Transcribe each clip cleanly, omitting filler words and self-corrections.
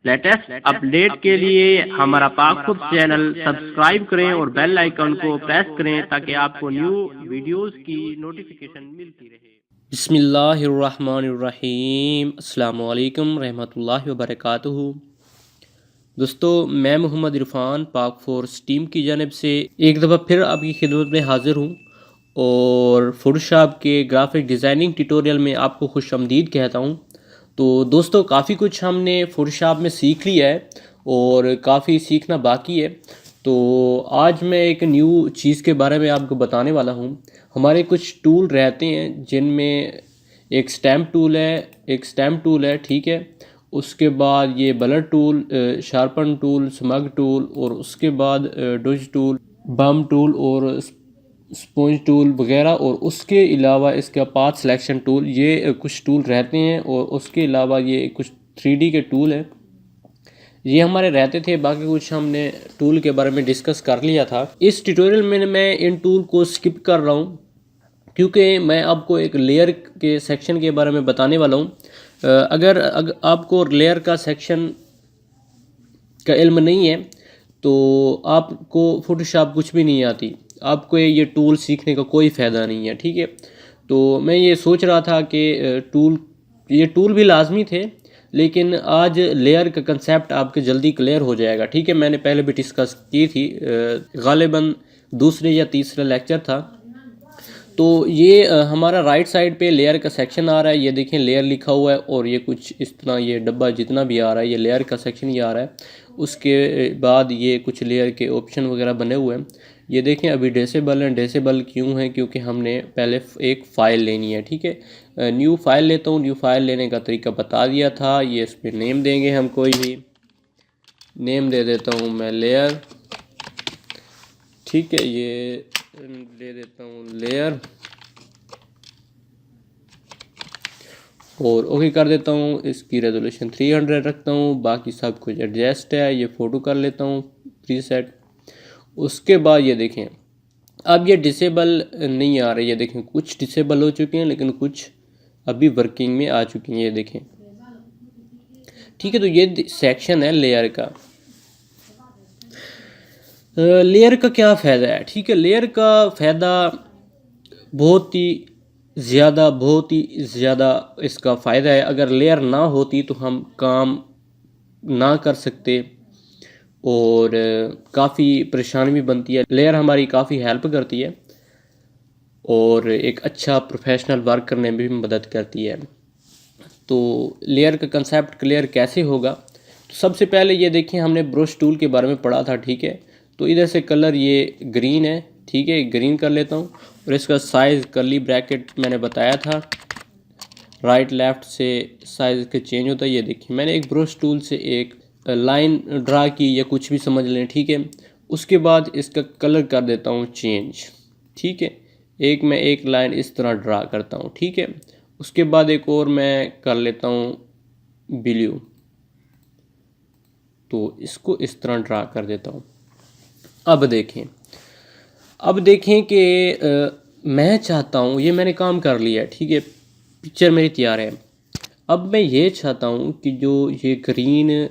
Latest update के लिए हमारा पाकखुद चैनल सब्सक्राइब करें और बेल आइकन को प्रेस करें ताकि आपको न्यू वीडियोस की नोटिफिकेशन मिलती रहे। बिस्मिल्लाहिर्रहमानिर्रहीम, अस्सलामु अलैकुम रहमतुल्लाहि व बरकातुहू। दोस्तों, मैं मोहम्मद इरफान पाक फोर्स टीम की जानिब से एक दफ़ा फिर आपकी खिदमत में हाज़िर हूँ और फोटोशॉप के ग्राफिक डिज़ाइनिंग ट्यूटोरियल में आपको खुश आमदीद कहता हूँ। तो दोस्तों, काफ़ी कुछ हमने फोटोशॉप में सीख लिया है और काफ़ी सीखना बाकी है। तो आज मैं एक न्यू चीज़ के बारे में आपको बताने वाला हूँ। हमारे कुछ टूल रहते हैं जिनमें एक स्टैम्प टूल है, ठीक है। उसके बाद ये blur tool, sharpen tool, smudge tool और उसके बाद डुज टूल, बम टूल और स्पॉन्ज टूल वगैरह, और उसके अलावा इसका पाथ सिलेक्शन टूल, ये कुछ टूल रहते हैं। और उसके अलावा ये कुछ 3D के टूल हैं, ये हमारे रहते थे। बाकी कुछ हमने टूल के बारे में डिस्कस कर लिया था। इस ट्यूटोरियल में मैं इन टूल को स्किप कर रहा हूँ क्योंकि मैं आपको एक लेयर के सेक्शन के बारे में बताने वाला हूँ। अगर आपको लेयर का सेक्शन का इल्म नहीं है तो आपको फोटोशॉप कुछ भी नहीं आती, आपको ये टूल सीखने का कोई फ़ायदा नहीं है, ठीक है। तो मैं ये सोच रहा था कि ये टूल भी लाजमी थे, लेकिन आज लेयर का कंसेप्ट आपके जल्दी क्लियर हो जाएगा, ठीक है। मैंने पहले भी डिस्कस की थी, गालिबन दूसरे या तीसरा लेक्चर था। तो ये हमारा राइट साइड पे लेयर का सेक्शन आ रहा है, ये देखें लेयर लिखा हुआ है, और ये कुछ इस तरह ये डब्बा जितना भी आ रहा है ये लेयर का सेक्शन ही आ रहा है। उसके बाद ये कुछ लेयर के ऑप्शन वगैरह बने हुए हैं, ये देखें। अभी डिसेबल है, डिसेबल क्यों है? क्योंकि हमने पहले एक फ़ाइल लेनी है, ठीक है। न्यू फाइल लेता हूँ, न्यू फाइल लेने का तरीका बता दिया था। ये इस पर नेम देंगे हम, कोई भी नेम दे देता हूँ मैं लेयर, ठीक है। ये दे देता हूँ लेयर और ओके कर देता हूँ। इसकी रेजोल्यूशन 300 रखता हूँ, बाकी सब कुछ एडजस्ट है। ये फ़ोटो कर लेता हूँ प्रीसेट। उसके बाद ये देखें, अब ये डिसेबल नहीं आ रही, ये देखें कुछ डिसेबल हो चुके हैं लेकिन कुछ अभी वर्किंग में आ चुकी हैं, ये देखें, ठीक है। तो ये सेक्शन है लेयर का। लेयर का क्या फ़ायदा है? ठीक है, लेयर का फ़ायदा बहुत ही ज़्यादा इसका फ़ायदा है। अगर लेयर ना होती तो हम काम ना कर सकते और काफ़ी परेशानी भी बनती है। लेयर हमारी काफ़ी हेल्प करती है और एक अच्छा प्रोफेशनल वर्क करने में भी मदद करती है। तो लेयर का कंसेप्ट क्लियर कैसे होगा? तो सबसे पहले ये देखिए, हमने ब्रश टूल के बारे में पढ़ा था, ठीक है। तो इधर से कलर ये ग्रीन है, ठीक है, ग्रीन कर लेता हूँ। और इसका साइज़ कर्ली ब्रैकेट मैंने बताया था, राइट लेफ़्ट से साइज़ के चेंज होता है। ये देखिए, मैंने एक ब्रश टूल से एक लाइन ड्रा की या कुछ भी समझ लें, ठीक है। उसके बाद इसका कलर कर देता हूँ चेंज, ठीक है। मैं एक लाइन इस तरह ड्रा करता हूँ, ठीक है। उसके बाद एक और मैं कर लेता हूँ ब्लू, तो इसको इस तरह ड्रा कर देता हूँ। अब देखें कि मैं चाहता हूँ, ये मैंने काम कर लिया है, ठीक है, पिक्चर मेरी तैयार है। अब मैं ये चाहता हूँ कि जो ये ग्रीन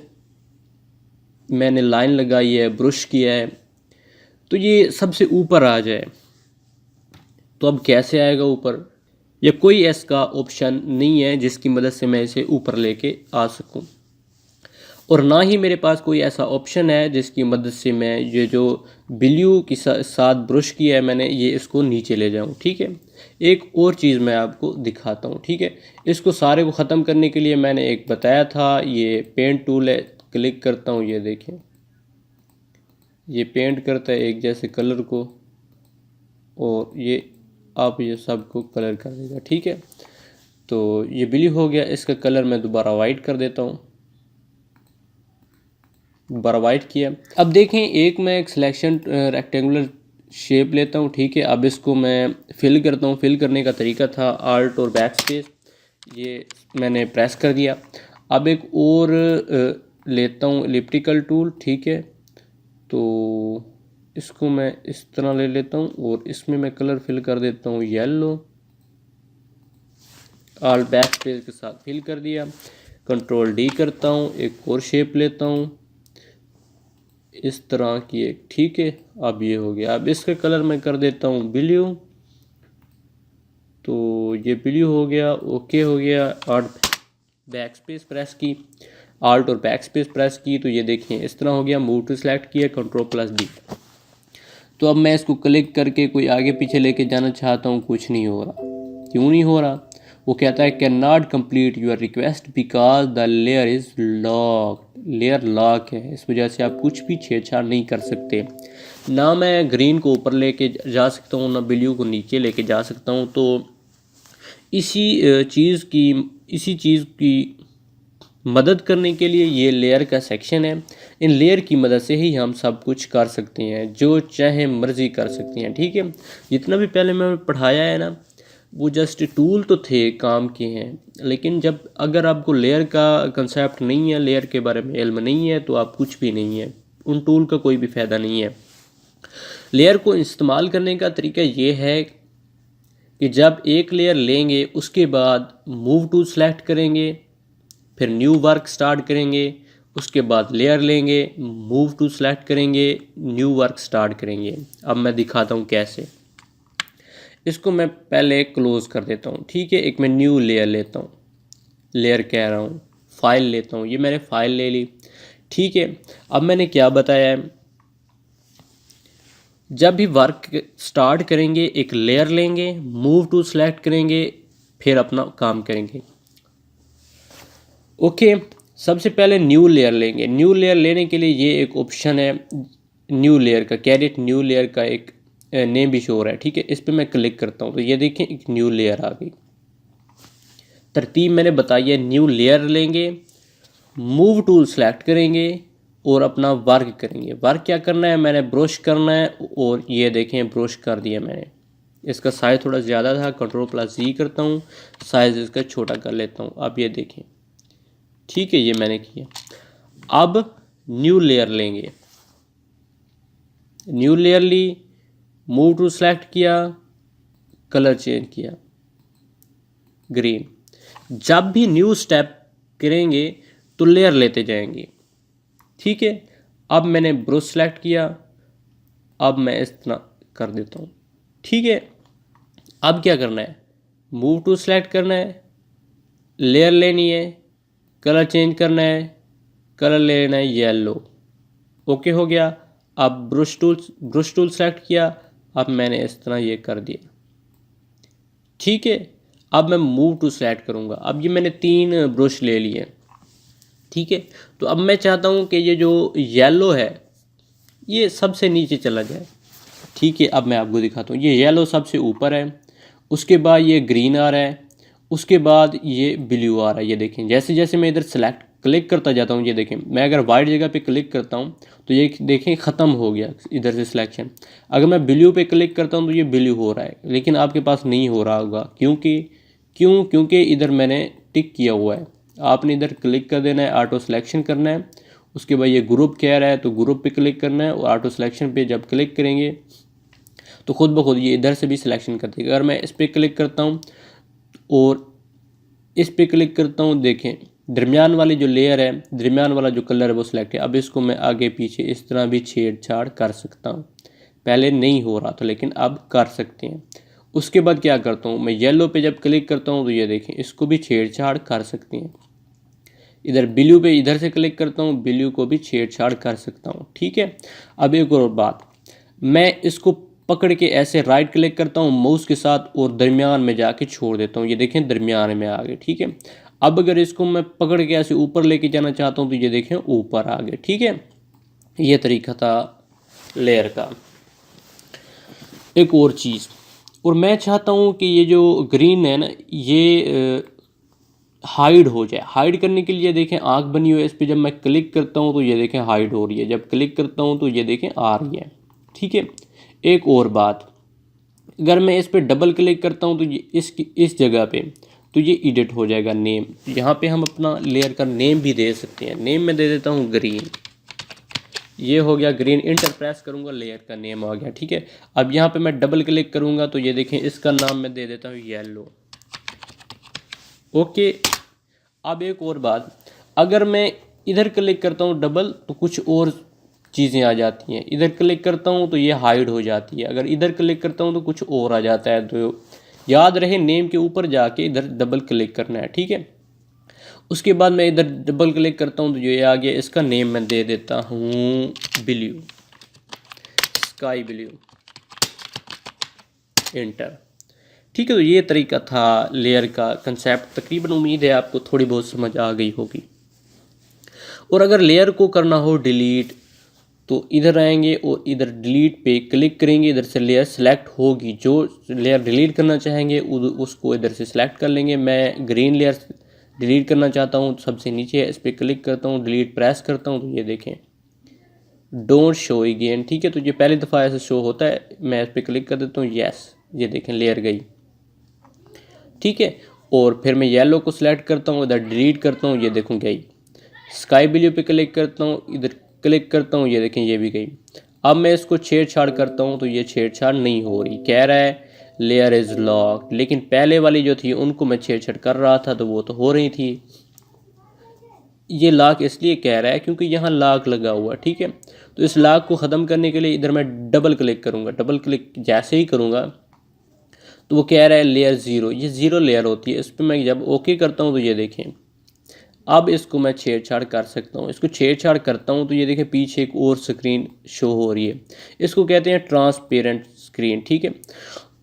मैंने लाइन लगाई है, ब्रश किया है, तो ये सबसे ऊपर आ जाए। तो अब कैसे आएगा ऊपर? या कोई ऐसा ऑप्शन नहीं है जिसकी मदद से मैं इसे ऊपर लेके आ सकूं, और ना ही मेरे पास कोई ऐसा ऑप्शन है जिसकी मदद से मैं ये जो ब्लू के साथ ब्रश किया है मैंने, ये इसको नीचे ले जाऊं, ठीक है। एक और चीज़ मैं आपको दिखाता हूं, ठीक है। इसको सारे को ख़त्म करने के लिए मैंने एक बताया था, ये पेंट टूल है। क्लिक करता हूं, ये देखें, ये पेंट करता है एक जैसे कलर को, और ये आप ये सब को कलर कर देगा, ठीक है। तो ये ब्लू हो गया, इसका कलर मैं दोबारा वाइट कर देता हूँ, दोबारा वाइट किया। अब देखें, मैं एक सिलेक्शन रेक्टेंगुलर शेप लेता हूँ, ठीक है। अब इसको मैं फिल करता हूँ। फिल करने का तरीका था आल्ट और बैक स्पेस, ये मैंने प्रेस कर दिया। अब एक और लेता हूँ एलिप्टिकल टूल, ठीक है। तो इसको मैं इस तरह ले लेता हूँ और इसमें मैं कलर फिल कर देता हूँ येलो, ऑल बैक स्पेस के साथ फिल कर दिया। कंट्रोल डी करता हूँ, एक और शेप लेता हूँ इस तरह की एक, ठीक है। अब ये हो गया। अब इसका कलर मैं कर देता हूँ ब्लू, तो ये ब्लू हो गया, ओके हो गया। और बैक स्पेस प्रेस की, आल्ट और बैक स्पेस प्रेस की, तो ये देखिए इस तरह हो गया। मूव टू सेलेक्ट किया, कंट्रोल प्लस डी। तो अब मैं इसको क्लिक करके कोई आगे पीछे लेके जाना चाहता हूँ, कुछ नहीं हो रहा। क्यों नहीं हो रहा? वो कहता है can not complete your request because the layer is lock. Layer lock है, इस वजह से आप कुछ भी छेड़छाड़ नहीं कर सकते। ना मैं ग्रीन को ऊपर लेके जा सकता हूँ, ना ब्लू को नीचे लेके जा सकता हूँ। तो इसी चीज़ की मदद करने के लिए ये लेयर का सेक्शन है। इन लेयर की मदद से ही हम सब कुछ कर सकते हैं, जो चाहे मर्जी कर सकते हैं, ठीक है। जितना भी पहले मैं पढ़ाया है ना, वो जस्ट टूल तो थे, काम के हैं। लेकिन जब अगर आपको लेयर का कंसेप्ट नहीं है, लेयर के बारे में इल्म नहीं है, तो आप कुछ भी नहीं है, उन टूल का कोई भी फ़ायदा नहीं है। लेयर को इस्तेमाल करने का तरीका ये है कि जब एक लेयर लेंगे उसके बाद मूव टू सेलेक्ट करेंगे, फिर न्यू वर्क स्टार्ट करेंगे, उसके बाद लेयर लेंगे, मूव टू सेलेक्ट करेंगे, न्यू वर्क स्टार्ट करेंगे। अब मैं दिखाता हूँ कैसे। इसको मैं पहले क्लोज कर देता हूँ, ठीक है। एक मैं न्यू लेयर लेता हूँ, लेयर कह रहा हूँ, फाइल लेता हूँ। ये मैंने फाइल ले ली, ठीक है। अब मैंने क्या बताया है, जब भी वर्क स्टार्ट करेंगे एक लेयर लेंगे, मूव टू सेलेक्ट करेंगे, फिर अपना काम करेंगे, ओके। सबसे पहले न्यू लेयर लेंगे। न्यू लेयर लेने के लिए ये एक ऑप्शन है न्यू लेयर का, कैरेट न्यू लेयर का एक नेम भी शो हो रहा है, ठीक है। इस पर मैं क्लिक करता हूँ तो ये देखें एक न्यू लेयर आ गई। तरतीब मैंने बताई है, न्यू लेयर लेंगे, मूव टूल सेलेक्ट करेंगे और अपना वर्क करेंगे। वर्क क्या करना है, मैंने ब्रश करना है, और ये देखें ब्रश कर दिया मैंने। इसका साइज़ थोड़ा ज़्यादा था, कंट्रोल प्लस जी करता हूँ, साइज़ इसका छोटा कर लेता हूँ। अब ये देखें, ठीक है, ये मैंने किया। अब न्यू लेयर लेंगे, न्यू लेयर ली, मूव टू सेलेक्ट किया, कलर चेंज किया ग्रीन। जब भी न्यू स्टेप करेंगे तो लेयर लेते जाएंगे, ठीक है। अब मैंने ब्रश सेलेक्ट किया, अब मैं इस तरह कर देता हूँ, ठीक है। अब क्या करना है, मूव टू सेलेक्ट करना है, लेयर लेनी है, कलर चेंज करना है, कलर लेना है येलो, ओके हो गया। अब ब्रश टूल सेलेक्ट किया, अब मैंने इस तरह ये कर दिया, ठीक है। अब मैं मूव टू सेलेक्ट करूँगा। अब ये मैंने 3 ब्रश ले लिए, ठीक है। तो अब मैं चाहता हूँ कि ये जो येलो है ये सबसे नीचे चला जाए, ठीक है। अब मैं आपको दिखाता हूँ, ये येलो सबसे ऊपर है, उसके बाद ये ग्रीन आ रहा है, उसके बाद ये ब्लू आ रहा है। ये देखें, जैसे जैसे मैं इधर सेलेक्ट क्लिक करता जाता हूँ, ये देखें, मैं अगर वाइट जगह पे क्लिक करता हूँ तो ये देखें ख़त्म हो गया इधर से सिलेक्शन। अगर मैं ब्लू पे क्लिक करता हूँ तो ये ब्लू हो रहा है, लेकिन आपके पास नहीं हो रहा होगा, क्योंकि इधर मैंने टिक किया हुआ है। आपने इधर क्लिक कर देना है, ऑटो सिलेक्शन करना है, उसके बाद ये ग्रुप कह रहा है तो ग्रुप पे क्लिक करना है, और ऑटो सिलेक्शन पे जब क्लिक करेंगे तो खुद ब खुद ये इधर से भी सिलेक्शन कर देगा। अगर मैं इस पर क्लिक करता हूँ और इस पर क्लिक करता हूँ, देखें दरमियान वाली जो लेयर है, दरमियान वाला जो कलर है वो सिलेक्ट है। अब इसको मैं आगे पीछे इस तरह भी छेड़छाड़ कर सकता हूँ, पहले नहीं हो रहा था लेकिन अब कर सकते हैं। उसके बाद क्या करता हूँ, मैं येलो पे जब क्लिक करता हूँ तो ये देखें इसको भी छेड़छाड़ कर सकते हैं। इधर ब्लू पे इधर से क्लिक करता हूँ, ब्लू को भी छेड़छाड़ कर सकता हूँ, ठीक है। अब एक और बात, मैं इसको पकड़ के ऐसे राइट क्लिक करता हूँ माउस के साथ और दरमियान में जाके छोड़ देता हूँ, ये देखें दरमियान में आ गए, ठीक है। अब अगर इसको मैं पकड़ के ऐसे ऊपर लेके जाना चाहता हूँ तो ये देखें ऊपर आ गए, ठीक है। ये तरीका था लेयर का। एक और चीज़, और मैं चाहता हूँ कि ये जो ग्रीन है ना ये हाइड हो जाए। हाइड करने के लिए देखें आँख बनी हुई है, इस पर जब मैं क्लिक करता हूँ तो ये देखें हाइड हो रही है, जब क्लिक करता हूँ तो ये देखें आ रही है, ठीक है। एक और बात, अगर मैं इस पर डबल क्लिक करता हूँ तो ये इस जगह पे तो ये एडिट हो जाएगा नेम। यहाँ पे हम अपना लेयर का नेम भी दे सकते हैं। नेम में दे देता हूँ ग्रीन, ये हो गया ग्रीन। इंटर प्रेस करूँगा, लेयर का नेम आ गया, ठीक है। अब यहाँ पे मैं डबल क्लिक करूँगा तो ये देखें इसका नाम मैं दे देता हूँ येलो, ओके। अब एक और बात, अगर मैं इधर क्लिक करता हूँ डबल तो कुछ और चीज़ें आ जाती हैं, इधर क्लिक करता हूँ तो ये हाइड हो जाती है, अगर इधर क्लिक करता हूँ तो कुछ और आ जाता है। तो याद रहे नेम के ऊपर जाके इधर डबल क्लिक करना है, ठीक है। उसके बाद मैं इधर डबल क्लिक करता हूँ तो ये आ गया, इसका नेम मैं दे देता हूँ ब्लू, स्काई ब्लू, इंटर। ठीक है, तो ये तरीका था लेयर का कंसेप्ट। तकरीबन उम्मीद है आपको थोड़ी बहुत समझ आ गई होगी। और अगर लेयर को करना हो डिलीट तो इधर आएंगे और इधर डिलीट पे क्लिक करेंगे, इधर से लेयर सेलेक्ट होगी, जो लेयर डिलीट करना चाहेंगे उसको इधर से सेलेक्ट कर लेंगे। मैं ग्रीन लेयर डिलीट करना चाहता हूँ, सबसे नीचे है, इस पर क्लिक करता हूँ, डिलीट प्रेस करता हूँ तो ये देखें डोंट शो अगेन। ठीक है, तो ये पहली दफ़ा ऐसे शो होता है। मैं इस पर क्लिक कर देता हूँ, यस, ये देखें लेयर गई। ठीक है, और फिर मैं येलो को सिलेक्ट करता हूँ, इधर डिलीट करता हूँ, ये देखूँ गई। स्काई ब्लू पे क्लिक करता हूँ, इधर क्लिक करता हूँ, ये देखें ये भी गई। अब मैं इसको छेड़छाड़ करता हूँ तो ये छेड़छाड़ नहीं हो रही, कह रहा है लेयर इज़ लॉक्ड। लेकिन पहले वाली जो थी उनको मैं छेड़छाड़ कर रहा था तो वो तो हो रही थी। ये लॉक इसलिए कह रहा है क्योंकि यहाँ लॉक लगा हुआ, ठीक है। तो इस लॉक को ख़त्म करने के लिए इधर मैं डबल क्लिक करूँगा। डबल क्लिक जैसे ही करूँगा तो वो कह रहा है लेयर ज़ीरो, ये ज़ीरो लेयर होती है। इस पर मैं जब ओके करता हूँ तो ये देखें अब इसको मैं छेड़छाड़ कर सकता हूँ। इसको छेड़छाड़ करता हूँ तो ये देखें पीछे एक और स्क्रीन शो हो रही है, इसको कहते हैं ट्रांसपेरेंट स्क्रीन। ठीक है,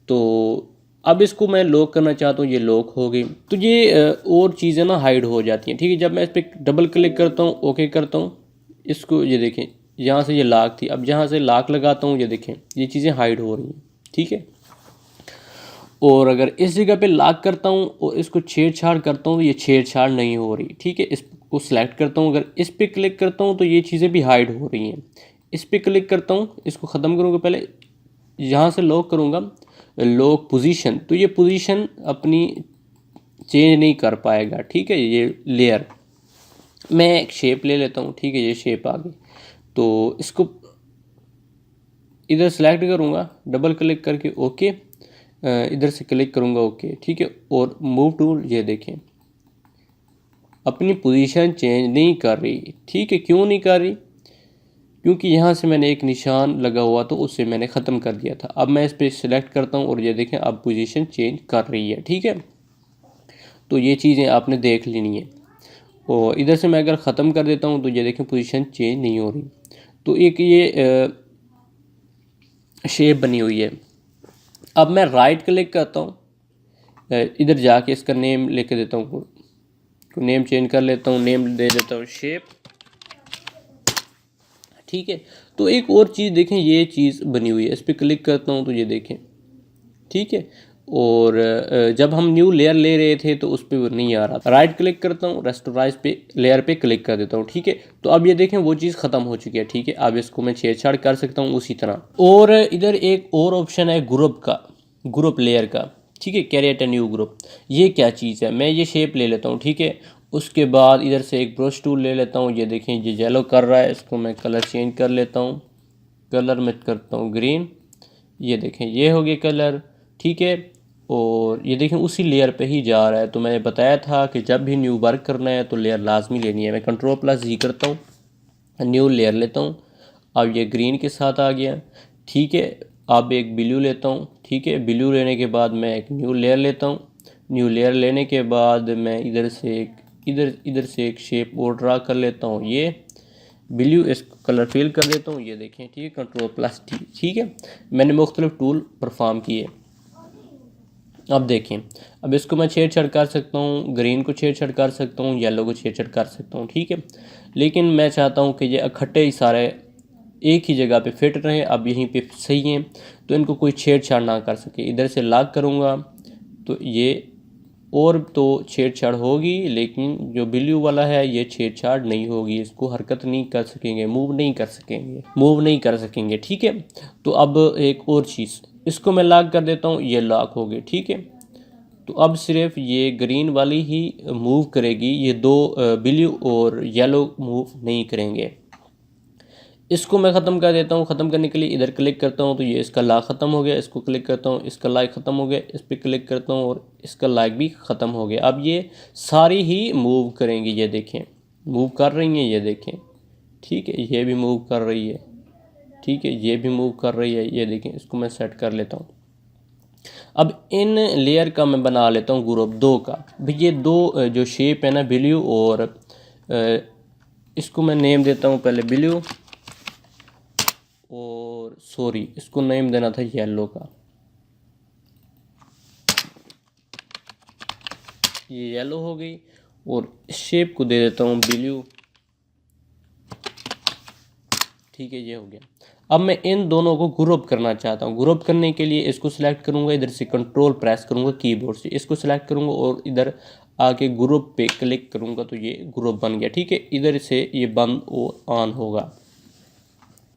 तो अब इसको मैं लॉक करना चाहता हूँ, ये लॉक हो गई। तो ये और चीज़ें ना हाइड हो जाती हैं। ठीक है, जब मैं इस पर डबल क्लिक करता हूँ, ओके करता हूँ, इसको ये देखें यहाँ से ये लॉक थी, अब जहाँ से लॉक लगाता हूँ ये देखें ये चीज़ें हाइड हो रही हैं। ठीक है, और अगर इस जगह पे लॉक करता हूँ और इसको छेड़छाड़ करता हूँ तो ये छेड़छाड़ नहीं हो रही। ठीक है, इसको सेलेक्ट करता हूँ, अगर इस पर क्लिक करता हूँ तो ये चीज़ें भी हाइड हो रही हैं। इस पर क्लिक करता हूँ, इसको ख़त्म करूँगा, पहले यहाँ से लॉक करूँगा, लॉक पोजीशन, तो ये पोजीशन अपनी चेंज नहीं कर पाएगा। ठीक है, ये लेयर, मैं एक शेप ले लेता हूँ। ठीक है, ये शेप आ गई, तो इसको इधर सेलेक्ट करूँगा, डबल क्लिक करके ओके, इधर से क्लिक करूँगा ओके। ठीक है, और मूव टूल, ये देखें अपनी पोजीशन चेंज नहीं कर रही। ठीक है, क्यों नहीं कर रही? क्योंकि यहाँ से मैंने एक निशान लगा हुआ तो उससे मैंने ख़त्म कर दिया था। अब मैं इस पर सिलेक्ट करता हूँ और ये देखें अब पोजीशन चेंज कर रही है। ठीक है, तो ये चीज़ें आपने देख लेनी है। और इधर से मैं अगर ख़त्म कर देता हूँ तो ये देखें पोजीशन चेंज नहीं हो रही। तो एक ये शेप बनी हुई है। अब मैं राइट क्लिक करता हूँ, इधर जाके इसका नेम लेके देता हूँ, नेम चेंज कर लेता हूँ, नेम दे देता हूँ शेप। ठीक है, तो एक और चीज़ देखें, ये चीज़ बनी हुई है, इस पर क्लिक करता हूँ तो ये देखें। ठीक है, और जब हम न्यू लेयर ले रहे थे तो उस पर वो नहीं आ रहा था। राइट क्लिक करता हूँ, रेस्टोराइज पे लेयर पे क्लिक कर देता हूँ। ठीक है, तो अब ये देखें वो चीज़ ख़त्म हो चुकी है। ठीक है, अब इसको मैं छेड़छाड़ कर सकता हूँ उसी तरह। और इधर एक और ऑप्शन है ग्रुप का, ग्रुप लेयर का। ठीक है, क्रिएट अ न्यू ग्रुप, ये क्या चीज़ है? मैं ये शेप ले लेता हूँ। ठीक है, उसके बाद इधर से एक ब्रश टूल ले लेता हूँ, ये देखें ये येलो कर रहा है, इसको मैं कलर चेंज कर लेता हूँ, कलर में करता हूँ ग्रीन, ये देखें ये हो गया कलर। ठीक है, और ये देखें उसी लेयर पे ही जा रहा है। तो मैंने बताया था कि जब भी न्यू वर्क करना है तो लेयर लाजमी लेनी है। मैं कंट्रोल+G करता हूँ, न्यू लेयर लेता हूँ, अब ये ग्रीन के साथ आ गया। ठीक है, अब एक ब्लू लेता हूँ। ठीक है, ब्लू लेने के बाद मैं एक न्यू लेयर लेता हूँ। न्यू लेयर लेने के बाद मैं इधर से एक शेप और ड्रा कर लेता हूँ, ये ब्लू, इसको कलर फिल कर देता हूँ, ये देखें। ठीक है, कंट्रोल+T। ठीक है, मैंने मुख्तलिफ टूल परफॉर्म किए। अब देखें, अब इसको मैं छेड़छाड़ कर सकता हूँ, ग्रीन को छेड़छाड़ कर सकता हूँ, येलो को छेड़छाड़ कर सकता हूँ। ठीक है, लेकिन मैं चाहता हूँ कि ये इकट्ठे ही सारे एक ही जगह पे फिट रहें। अब यहीं पे सही हैं तो इनको कोई छेड़छाड़ ना कर सके। इधर से लॉक करूँगा तो ये और तो छेड़छाड़ होगी, लेकिन जो ब्लू वाला है ये छेड़छाड़ नहीं होगी, इसको हरकत नहीं कर सकेंगे, मूव नहीं कर सकेंगे। ठीक है, तो अब एक और चीज़, इसको मैं लॉक कर देता हूँ, ये लॉक हो गई। ठीक है, तो अब सिर्फ ये ग्रीन वाली ही मूव करेगी, ये दो ब्लू और येलो मूव नहीं करेंगे। इसको मैं ख़त्म कर देता हूँ। ख़त्म करने के लिए इधर क्लिक करता हूँ तो ये इसका ला ख़त्म हो गया। इसको क्लिक करता हूँ, इसका लाइक ख़त्म हो गया। इस पर क्लिक करता हूँ और इसका लाइक भी ख़त्म हो गया। अब ये सारी ही मूव करेंगी, ये देखें मूव कर रही हैं, ये देखें, ठीक है। ये भी मूव कर रही है, ठीक है, ये भी मूव कर रही है, ये देखें। इसको मैं सेट कर लेता हूँ। अब इन लेयर का मैं बना लेता हूँ ग्रुप 2 का। भाई ये दो जो शेप है ना ब्लू और इसको मैं नेम देता हूँ पहले ब्लू, और सॉरी इसको नेम देना था येलो का। ये येलो हो गई और शेप को दे देता हूँ ब्लू, ठीक है, ये हो गया। अब मैं इन दोनों को ग्रुप करना चाहता हूँ। ग्रुप करने के लिए इसको सिलेक्ट करूँगा, इधर से कंट्रोल प्रेस करूँगा कीबोर्ड से, इसको सिलेक्ट करूँगा और इधर आके ग्रुप पे क्लिक करूँगा तो ये ग्रुप बन गया, ठीक है। इधर से ये बंद और ऑन होगा,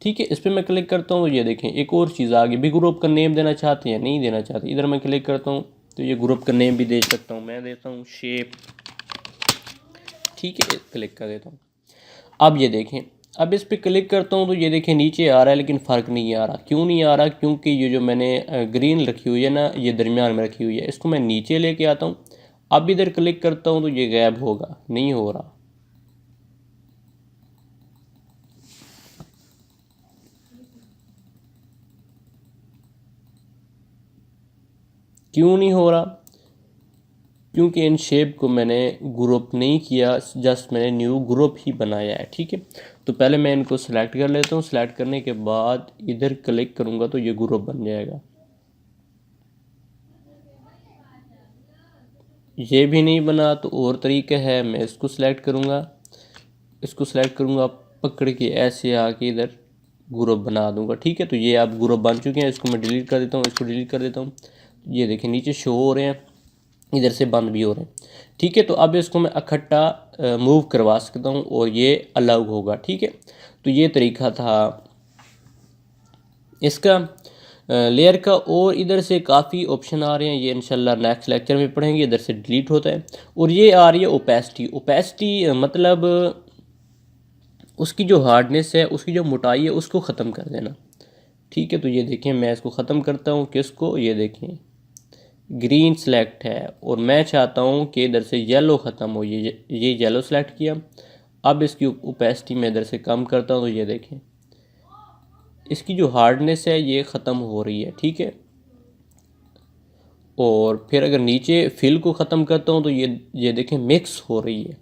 ठीक है। इस पर मैं क्लिक करता हूँ, ये देखें एक और चीज़ आ गई। भी ग्रुप का नेम देना चाहते हैं, नहीं देना चाहते, इधर मैं क्लिक करता हूँ तो ये ग्रुप का नेम भी दे सकता हूँ। मैं देता हूँ शेप, ठीक है, क्लिक कर देता हूँ। अब ये देखें, अब इस पर क्लिक करता हूँ तो ये देखें नीचे आ रहा है, लेकिन फ़र्क नहीं आ रहा। क्यों नहीं आ रहा? क्योंकि ये जो मैंने ग्रीन रखी हुई है ना, ये दरमियान में रखी हुई है। इसको मैं नीचे लेके आता हूँ। अब इधर क्लिक करता हूँ तो ये गायब होगा, नहीं हो रहा। क्यों नहीं हो रहा? क्योंकि इन शेप को मैंने ग्रुप नहीं किया, जस्ट मैंने न्यू ग्रुप ही बनाया है, ठीक है। तो पहले मैं इनको सेलेक्ट कर लेता हूँ। सेलेक्ट करने के बाद इधर क्लिक करूँगा तो ये ग्रुप बन जाएगा। ये भी नहीं बना तो और तरीका है, मैं इसको सिलेक्ट करूँगा, इसको सिलेक्ट करूँगा, पकड़ के ऐसे आके इधर ग्रुप बना दूंगा, ठीक है। तो ये अब ग्रुप बन चुके हैं। इसको मैं डिलीट कर देता हूँ, इसको डिलीट कर देता हूँ। ये देखें नीचे शो हो रहे हैं, इधर से बंद भी हो रहे हैं, ठीक है। तो अब इसको मैं इकट्ठा मूव करवा सकता हूँ और ये अलग होगा, ठीक है। तो ये तरीका था इसका लेयर का। और इधर से काफ़ी ऑप्शन आ रहे हैं, ये इंशाल्लाह नेक्स्ट लेक्चर में पढ़ेंगे। इधर से डिलीट होता है। और ये आ रही है ओपेसिटी। ओपेसिटी मतलब उसकी जो हार्डनेस है, उसकी जो मोटाई है, उसको ख़त्म कर देना, ठीक है। तो ये देखें मैं इसको ख़त्म करता हूँ। किसको? ये देखें ग्रीन सेलेक्ट है और मैं चाहता हूँ कि इधर से येलो ख़त्म हो। ये येलो सेलेक्ट किया। अब इसकी ओपेसिटी मैं इधर से कम करता हूँ तो ये देखें इसकी जो हार्डनेस है ये ख़त्म हो रही है, ठीक है। और फिर अगर नीचे फिल को ख़त्म करता हूँ तो ये देखें मिक्स हो रही है।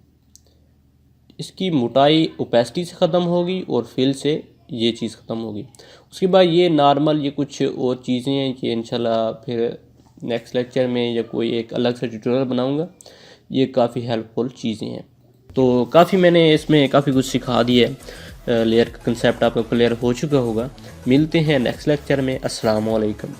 इसकी मोटाई ओपेसिटी से ख़त्म होगी और फिल से ये चीज़ ख़त्म होगी। उसके बाद ये नॉर्मल ये कुछ और चीज़ें हैं कि इंशाल्लाह फिर नेक्स्ट लेक्चर में या कोई एक अलग से ट्यूटोरियल बनाऊंगा। ये काफ़ी हेल्पफुल चीज़ें हैं। तो काफ़ी मैंने इसमें काफ़ी कुछ सिखा दिया है। लेयर का कंसेप्ट आपको क्लियर हो चुका होगा। मिलते हैं नेक्स्ट लेक्चर में। अस्सलाम वालेकुम।